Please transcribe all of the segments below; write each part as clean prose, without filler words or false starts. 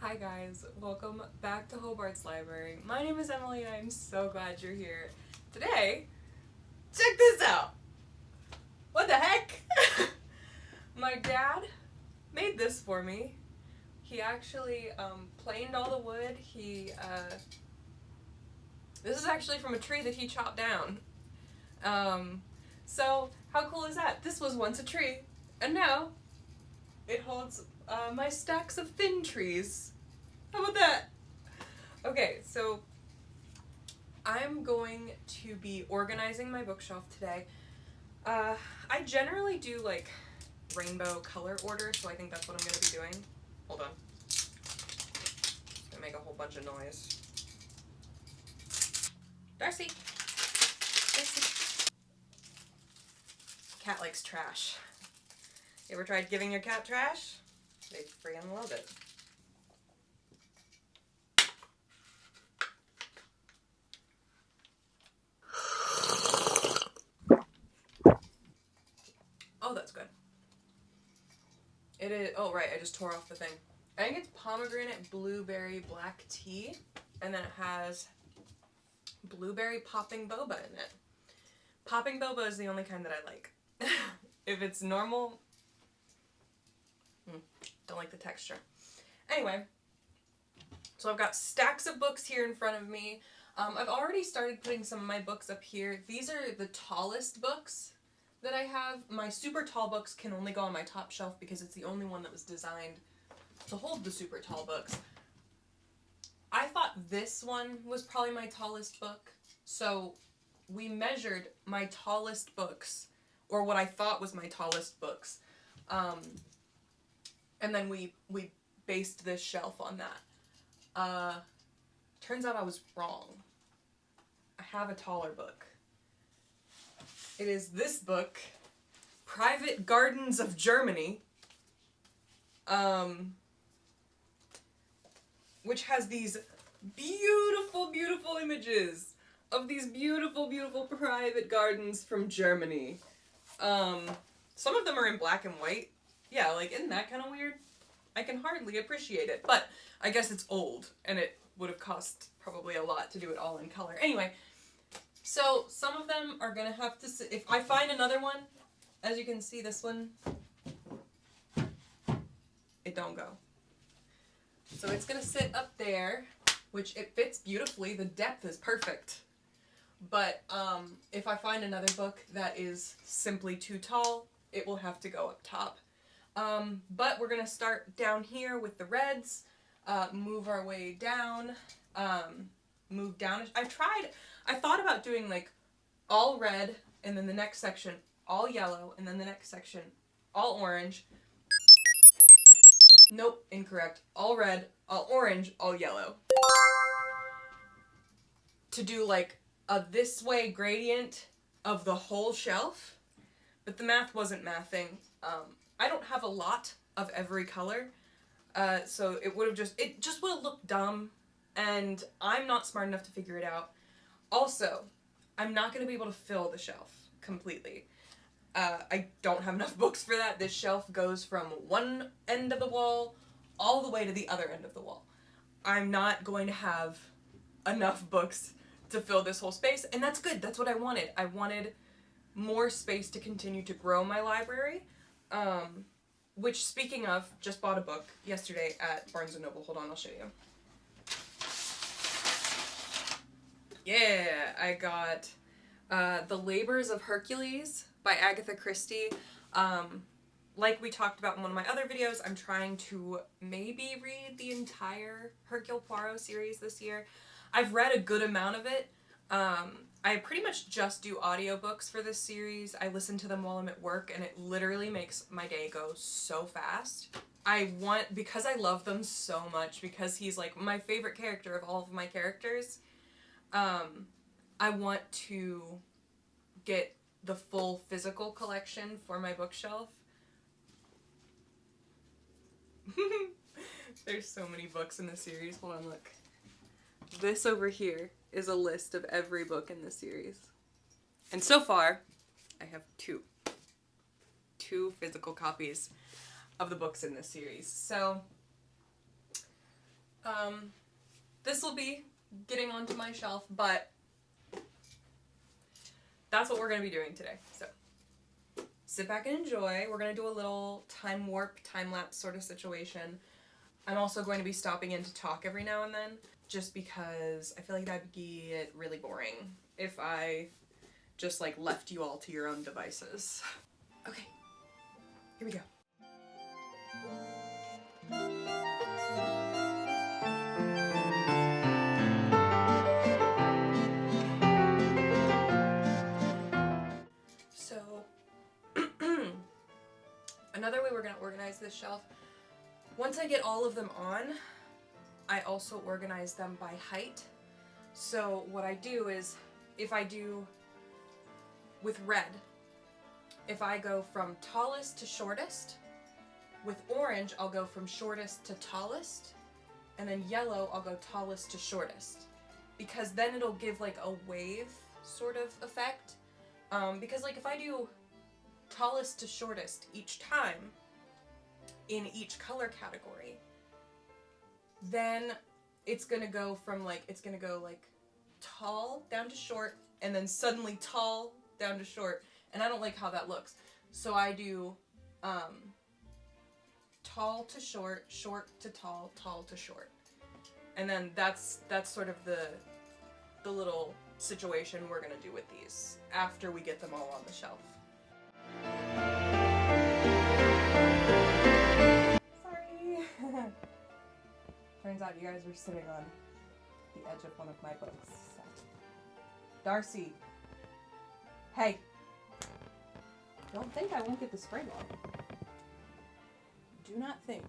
Hi guys, welcome back to Hobart's Library. My name is Emily and I'm so glad you're here. Today, check this out! What the heck? My dad made this for me. He actually planed all the wood. This is actually from a tree that he chopped down. So how cool is that? This was once a tree, and now it holds my stacks of thin trees. How about that? Okay, so I'm going to be organizing my bookshelf today. I generally do like rainbow color order, so I think that's what I'm going to be doing. Hold on. It's going to make a whole bunch of noise. Darcy! Darcy! Cat likes trash. You ever tried giving your cat trash? They freaking love it. Oh, that's good. It is. Oh, right. I just tore off the thing. I think it's pomegranate blueberry black tea, and then it has blueberry popping boba in it. Popping boba is the only kind that I like. If it's normal, don't like the texture. Anyway, so I've got stacks of books here in front of me. I've already started putting some of my books up here. These are the tallest books that I have. My super tall books can only go on my top shelf because it's the only one that was designed to hold the super tall books. I thought this one was probably my tallest book, so we measured my tallest books, or what I thought was my tallest books, and then we based this shelf on that. Turns out I was wrong. I have a taller book. It is this book, Private Gardens of Germany, which has these beautiful, beautiful images of these beautiful, beautiful private gardens from Germany. Some of them are in black and white. Yeah, like, isn't that kind of weird? I can hardly appreciate it, but I guess it's old, and it would have cost probably a lot to do it all in color. Anyway, so some of them are gonna have to sit. If I find another one, as you can see, this one, it don't go. So it's gonna sit up there, which it fits beautifully. The depth is perfect. But if I find another book that is simply too tall, it will have to go up top. But we're gonna start down here with the reds, move our way down, move down. I thought about doing like all red, and then the next section all yellow, and then the next section all orange. Nope, incorrect. All red, all orange, all yellow. To do like a this way gradient of the whole shelf, but the math wasn't mathing. I don't have a lot of every color, so it just would have looked dumb, and I'm not smart enough to figure it out. Also, I'm not going to be able to fill the shelf completely. I don't have enough books for that. This shelf goes from one end of the wall all the way to the other end of the wall. I'm not going to have enough books to fill this whole space, and that's good. That's what I wanted. I wanted more space to continue to grow my library, which, speaking of, just bought a book yesterday at Barnes & Noble. Hold on, I'll show you. Yeah, I got The Labors of Hercules by Agatha Christie. Like we talked about in one of my other videos, I'm trying to maybe read the entire Hercule Poirot series this year. I've read a good amount of it. I pretty much just do audiobooks for this series. I listen to them while I'm at work, and it literally makes my day go so fast. Because I love them so much, because he's like my favorite character of all of my characters, I want to get the full physical collection for my bookshelf. There's so many books in the series. Hold on, look. This over here is a list of every book in the series. And so far, I have two physical copies of the books in this series. So, This will be getting onto my shelf, but that's what we're going to be doing today. So sit back and enjoy. We're going to do a little time warp, time lapse sort of situation. I'm also going to be stopping in to talk every now and then, just because I feel like that'd get really boring if I just like left you all to your own devices. Okay, here we go. So, another way we're going to organize this shelf, once I get all of them on, I also organize them by height. So what I do is, if I do with red, if I go from tallest to shortest, with orange I'll go from shortest to tallest, and then yellow I'll go tallest to shortest. Because then it'll give like a wave sort of effect. Because like if I do tallest to shortest each time in each color category, then it's gonna go from like, it's gonna go like tall down to short, and then suddenly tall down to short, and I don't like how that looks. So I do tall to short, short to tall, tall to short. And then that's sort of the little situation we're gonna do with these after we get them all on the shelf. Sorry. Turns out you guys were sitting on the edge of one of my books. So. Darcy. Hey. Don't think I won't get the spray bottle. Do not think.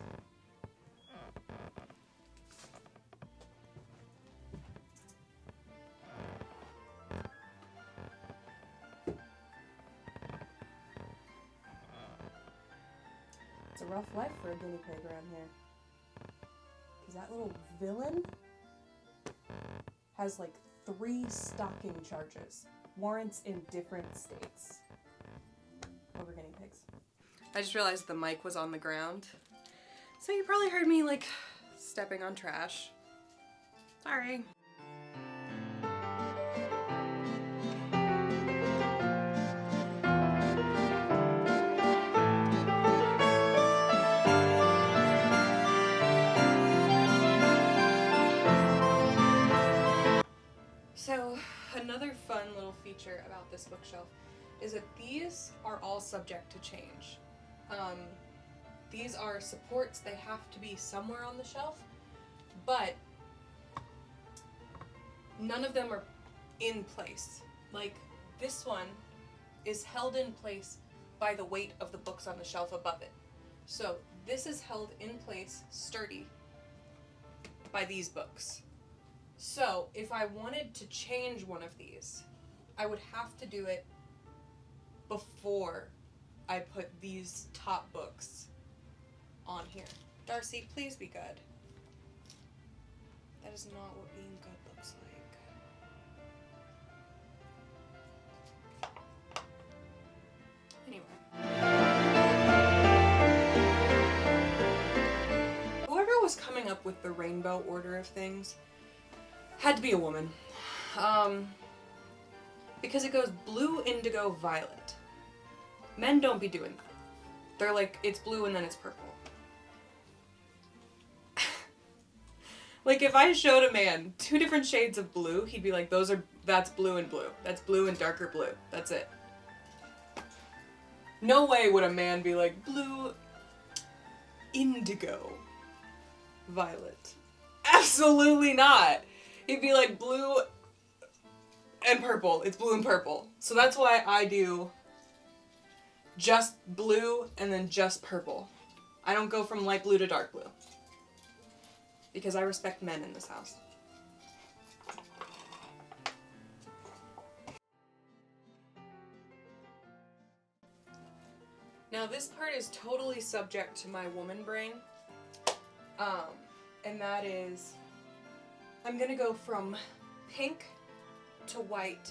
It's a rough life for a guinea pig around here. Because that little villain has like 3 stalking charges. Warrants in different states. Over guinea pigs. I just realized the mic was on the ground. So you probably heard me like stepping on trash. Sorry. So, another fun little feature about this bookshelf is that these are all subject to change. These are supports, they have to be somewhere on the shelf, but none of them are in place. Like, this one is held in place by the weight of the books on the shelf above it. So, this is held in place, sturdy, by these books. So, if I wanted to change one of these, I would have to do it before I put these top books on here. Darcy, please be good. That is not what being good looks like. Anyway. Whoever was coming up with the rainbow order of things had to be a woman. Because it goes blue, indigo, violet. Men don't be doing that. They're like, it's blue and then it's purple. Like, if I showed a man 2 different shades of blue, he'd be like, that's blue and blue. That's blue and darker blue. That's it. No way would a man be like, blue, indigo, violet. Absolutely not. He'd be like, blue and purple. It's blue and purple. So that's why I do just blue and then just purple. I don't go from light blue to dark blue. Because I respect men in this house. Now this part is totally subject to my woman brain. And that is, I'm gonna go from pink to white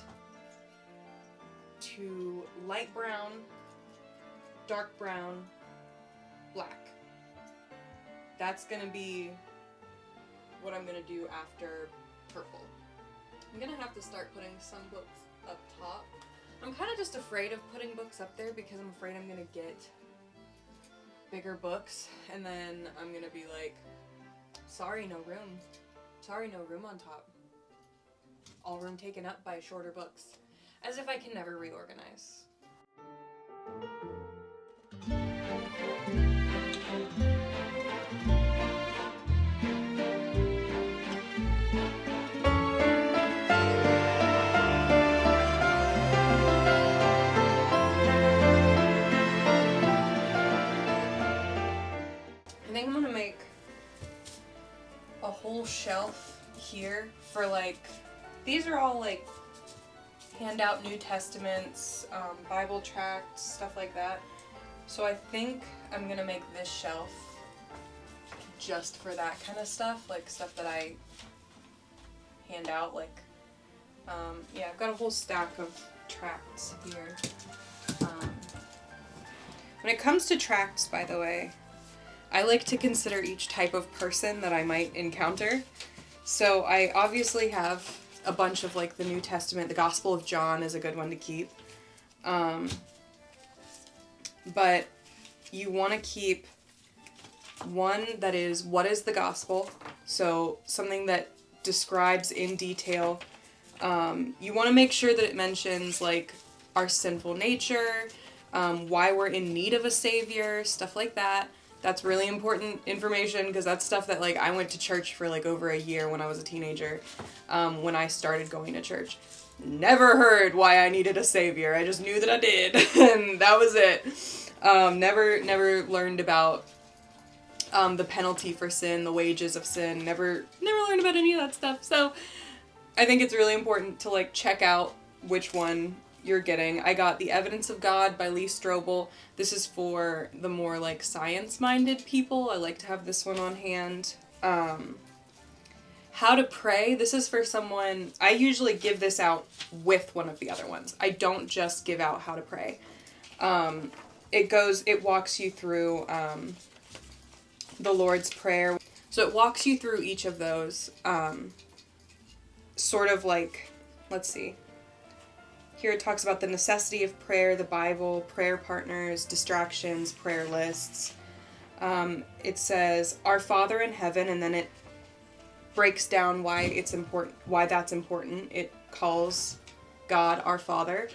to light brown, dark brown, black. That's gonna be what I'm gonna do after purple. I'm gonna have to start putting some books up top. I'm kind of just afraid of putting books up there because I'm afraid I'm gonna get bigger books and then I'm gonna be like, sorry, no room. Sorry, no room on top. All room taken up by shorter books. As if I can never reorganize. I think I'm gonna make a whole shelf here for like, these are all like handout New Testaments, Bible tracts, stuff like that. So I think I'm gonna make this shelf just for that kind of stuff, like stuff that I hand out, like, yeah, I've got a whole stack of tracts here. When it comes to tracts, by the way, I like to consider each type of person that I might encounter. So I obviously have a bunch of like the New Testament. The Gospel of John is a good one to keep. But you want to keep one that is, what is the gospel? So something that describes in detail. You want to make sure that it mentions like our sinful nature, why we're in need of a savior, stuff like that. That's really important information because that's stuff that like I went to church for like over a year when I was a teenager, when I started going to church. Never heard why I needed a savior. I just knew that I did, and that was it. Never learned about the penalty for sin, the wages of sin. Never learned about any of that stuff. So I think it's really important to like check out which one you're getting. I got The Evidence of God by Lee Strobel. This is for the more like science-minded people. I like to have this one on hand. How to Pray. This is for someone, I usually give this out with one of the other ones. I don't just give out How to Pray. It walks you through the Lord's Prayer. So it walks you through each of those, sort of like, let's see. Here it talks about the necessity of prayer, the Bible, prayer partners, distractions, prayer lists. It says, Our Father in Heaven, and then it breaks down why it's important, why that's important. It calls God our Father.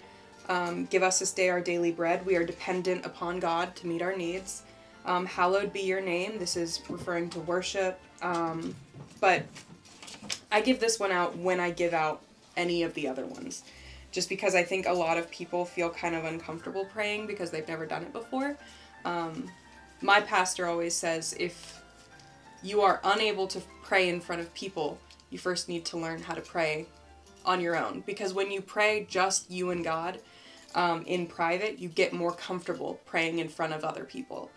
Give us this day our daily bread. We are dependent upon God to meet our needs. Hallowed be your name. This is referring to worship. But I give this one out when I give out any of the other ones. Just because I think a lot of people feel kind of uncomfortable praying because they've never done it before. My pastor always says if you are unable to pray in front of people, you first need to learn how to pray on your own. Because when you pray just you and God in private, you get more comfortable praying in front of other people.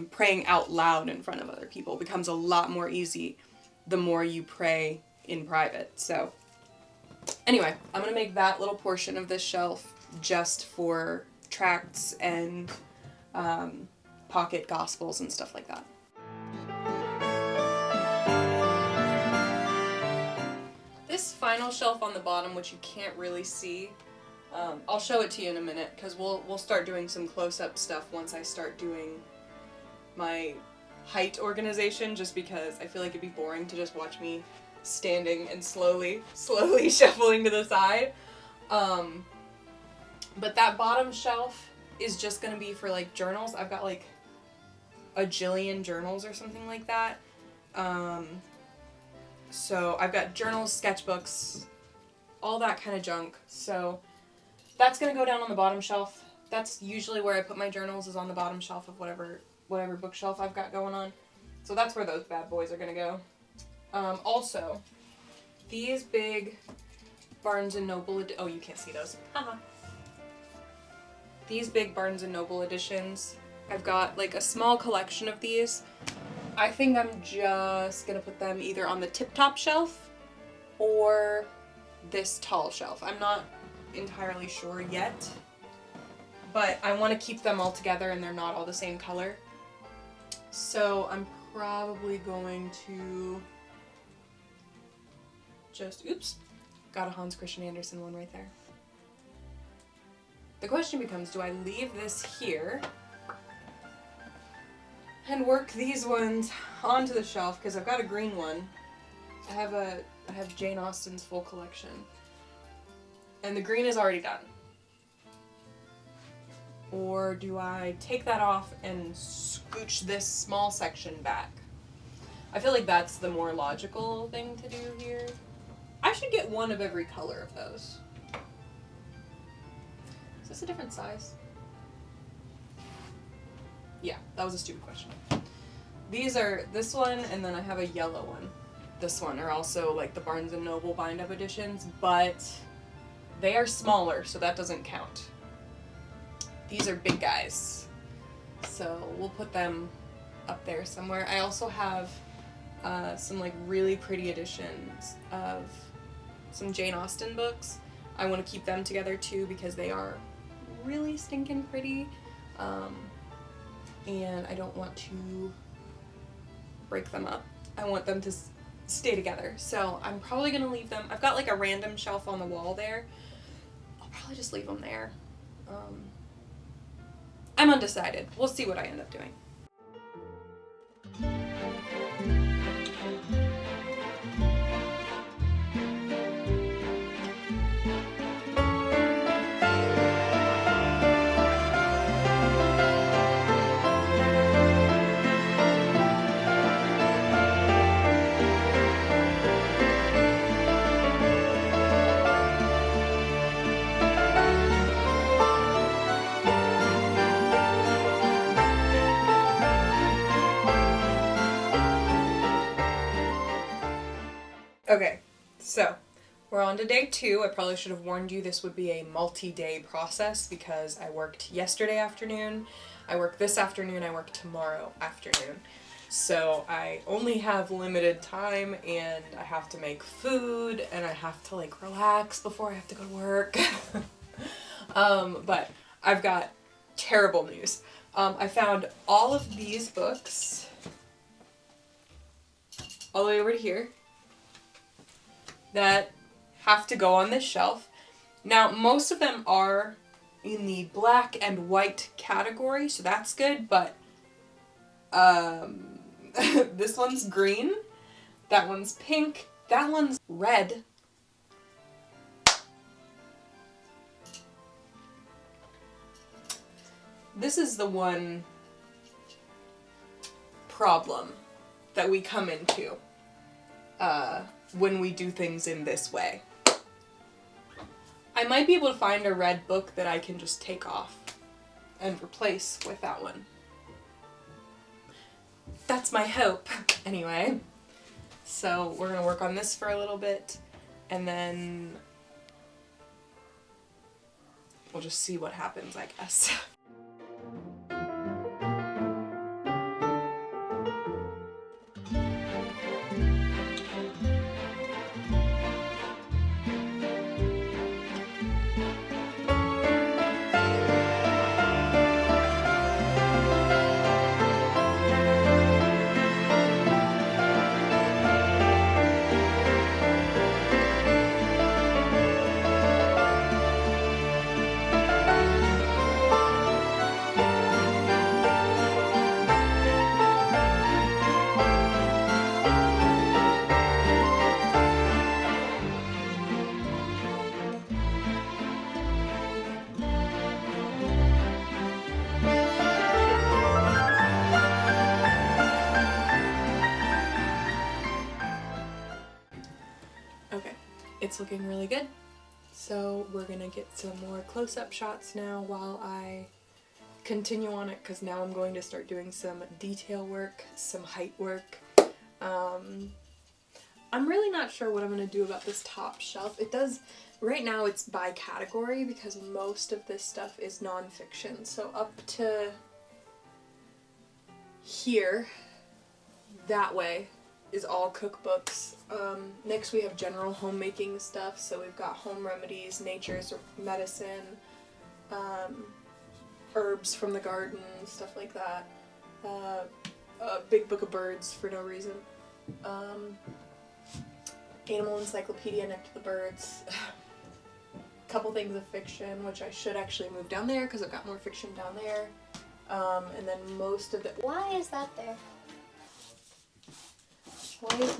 Praying out loud in front of other people becomes a lot more easy the more you pray in private. So anyway, I'm going to make that little portion of this shelf just for tracts and pocket gospels and stuff like that. This final shelf on the bottom, which you can't really see, I'll show it to you in a minute because we'll start doing some close-up stuff once I start doing my height organization, just because I feel like it'd be boring to just watch me standing and slowly shuffling to the side. But that bottom shelf is just gonna be for like journals. I've got like a jillion journals or something like that. So I've got journals, sketchbooks, all that kind of junk. So that's gonna go down on the bottom shelf. That's usually where I put my journals, is on the bottom shelf of whatever bookshelf I've got going on. So that's where those bad boys are gonna go. Also, these big Barnes & Noble, oh, you can't see those. Haha. These big Barnes & Noble editions, I've got like a small collection of these. I think I'm just gonna put them either on the tip-top shelf or this tall shelf. I'm not entirely sure yet, but I want to keep them all together and they're not all the same color. So I'm probably going to just, oops, got a Hans Christian Andersen one right there. The question becomes, do I leave this here and work these ones onto the shelf, because I've got a green one. I have Jane Austen's full collection. And the green is already done. Or do I take that off and scooch this small section back? I feel like that's the more logical thing to do here. I should get one of every color of those. Is this a different size? Yeah, that was a stupid question. These are this one, and then I have a yellow one. This one are also like the Barnes & Noble bind-up editions, but they are smaller, so that doesn't count. These are big guys, so we'll put them up there somewhere. I also have some like really pretty editions of some Jane Austen books. I want to keep them together too because they are really stinking pretty, and I don't want to break them up. I want them to stay together, so I'm probably gonna leave them. I've got like a random shelf on the wall there. I'll probably just leave them there. I'm undecided. We'll see what I end up doing. Okay, so we're on to day 2. I probably should have warned you this would be a multi-day process because I worked yesterday afternoon, I work this afternoon, I work tomorrow afternoon. So I only have limited time, and I have to make food, and I have to like relax before I have to go to work. But I've got terrible news. I found all of these books all the way over to here that have to go on this shelf. Now, most of them are in the black and white category, so that's good, but this one's green, that one's pink, that one's red. This is the one problem that we come into when we do things in this way. I might be able to find a red book that I can just take off and replace with that one. That's my hope, anyway. So we're gonna work on this for a little bit, and then we'll just see what happens, I guess. Okay, it's looking really good. So we're gonna get some more close-up shots now while I continue on it, because now I'm going to start doing some detail work, some height work. I'm really not sure what I'm gonna do about this top shelf. It does, right now it's by category because most of this stuff is nonfiction. So up to here, that way, is all cookbooks. Next we have general homemaking stuff, so we've got home remedies, nature's medicine, herbs from the garden, stuff like that. A big book of birds for no reason. animal encyclopedia next to the birds. A couple things of fiction, which I should actually move down there because I've got more fiction down there. And then most of the... Why is that there? Why is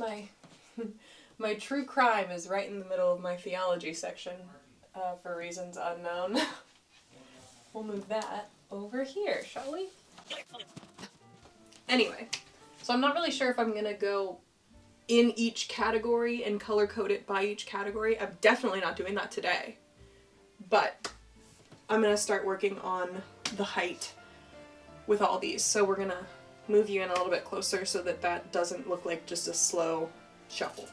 my true crime is right in the middle of my theology section for reasons unknown. We'll move that over here, shall we? Anyway, so I'm not really sure if I'm gonna go in each category and color code it by each category. I'm definitely not doing that today. But I'm gonna start working on the height with all these. So we're gonna move you in a little bit closer so that that doesn't look like just a slow shuffle.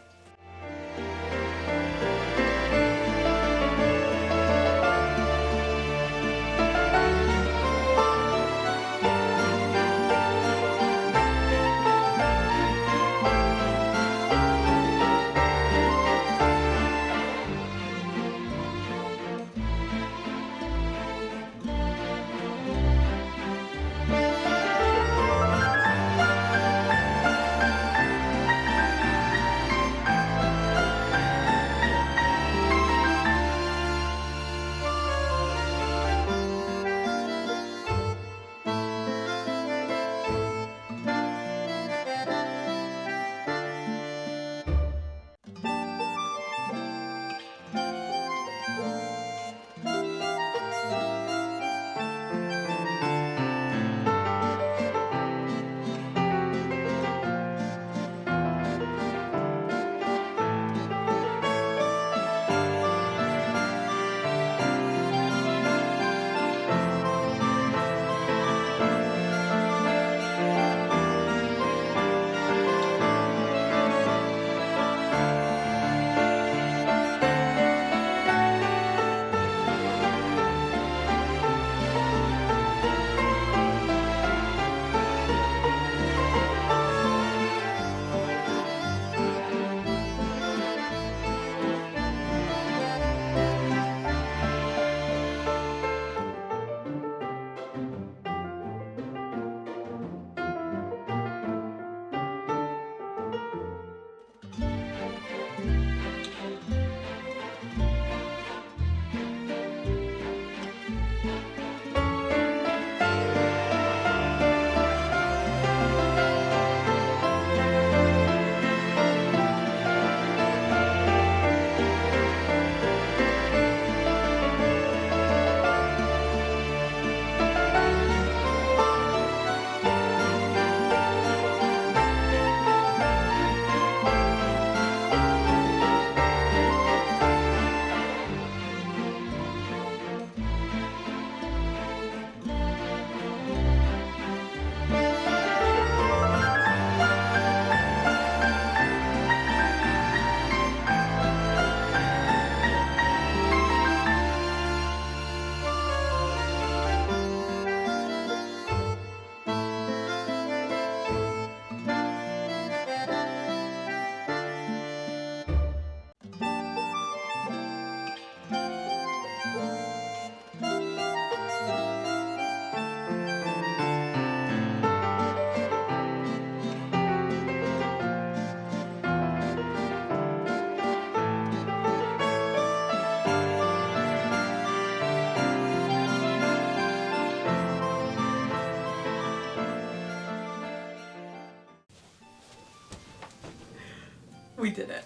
We did it.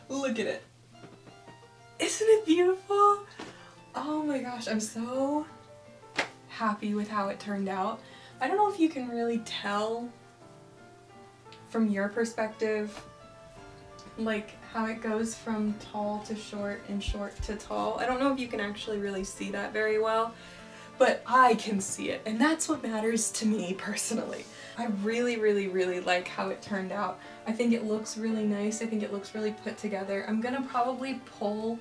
Look at it. Isn't it beautiful? Oh my gosh, I'm so happy with how it turned out. I don't know if you can really tell from your perspective, like how it goes from tall to short and short to tall. I don't know if you can actually really see that very well, but I can see it, and that's what matters to me personally. I really, really, really like how it turned out. I think it looks really nice. I think it looks really put together. I'm gonna probably pull,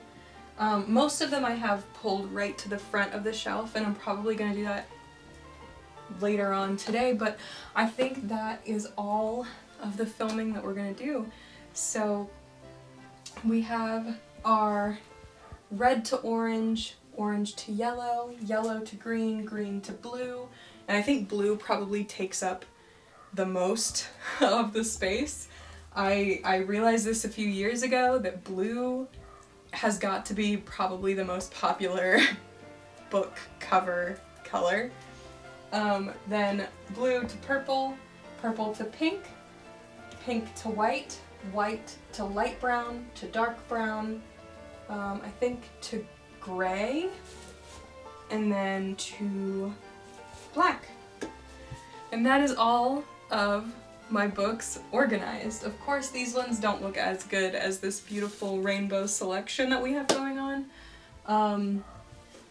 most of them I have pulled right to the front of the shelf, and I'm probably gonna do that later on today, but I think that is all of the filming that we're gonna do. So we have our red to orange, orange to yellow, yellow to green, green to blue, and I think blue probably takes up the most of the space. I realized this a few years ago that blue has got to be probably the most popular book cover color. Then blue to purple, purple to pink, pink to white, white to light brown, to dark brown, I think to gray, and then to black. And that is all of my books organized. Of course, these ones don't look as good as this beautiful rainbow selection that we have going on.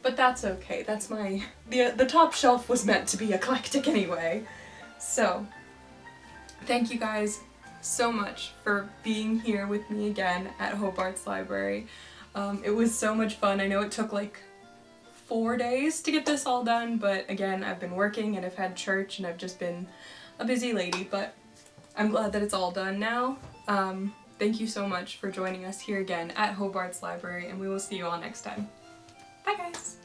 But that's okay. That's the top shelf was meant to be eclectic anyway. So, thank you guys so much for being here with me again at Hope Arts Library. It was so much fun. I know it took like 4 days to get this all done, but again, I've been working and I've had church and I've just been a busy lady, but I'm glad that it's all done now. Thank you so much for joining us here again at Hope Arts Library, and we will see you all next time. Bye guys!